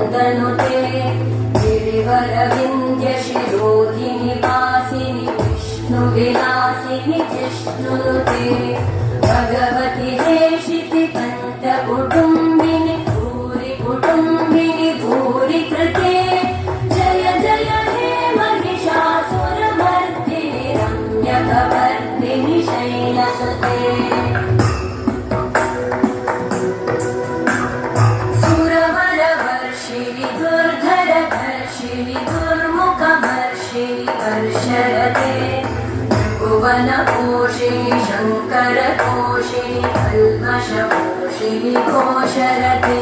वृन्दनुते गिरिवरविन्द्यशिरोधिनि वासिनि विष्णुविलासिनि जिष्णुनुते भगवति हेशिति कण्ठकुटुम्बिनि भूरि कुटुम्बिनि भूरि कृते जय जय हे महिषासुरमर्दिनि रम्यकवर्दिनि शैलसुते सुरवरवर्षिणि दुर्धरधर्षिणि दुर्मुखवर्षिणि हर्षरते भुवनपोषिणि शङ्करपोषिणि कल्मषपोषिणि घोषरते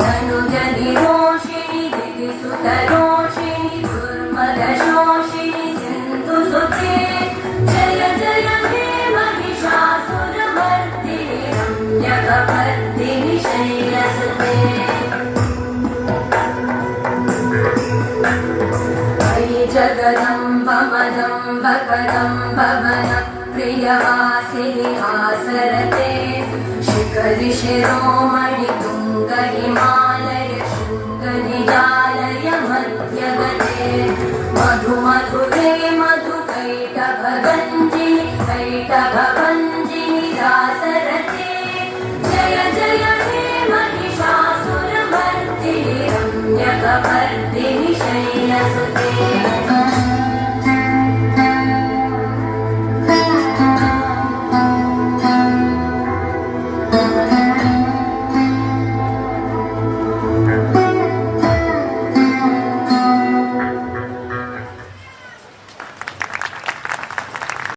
तनुजनिरोषिणि दिविसुतरोषिणि दुर्मदशोषिणि सिन्धुसुते जय जय हे महिषासुरमर्दिनि रम्यकवर्दिनि शैलसुते जगदम्ब मदम्ब कदम्ब वन प्रियवासिनि हासरते शिखरि शिरोमणि तुङ्ग हिमालय शृङ्ग निजालय मध्यगते मधु मधुरे मधु कैटभगञ्जिनि कैटभभञ्जिनि दासरते जय जय हे महिषासुरमर्दिनि रम्यकवर्दिनि शैलसुते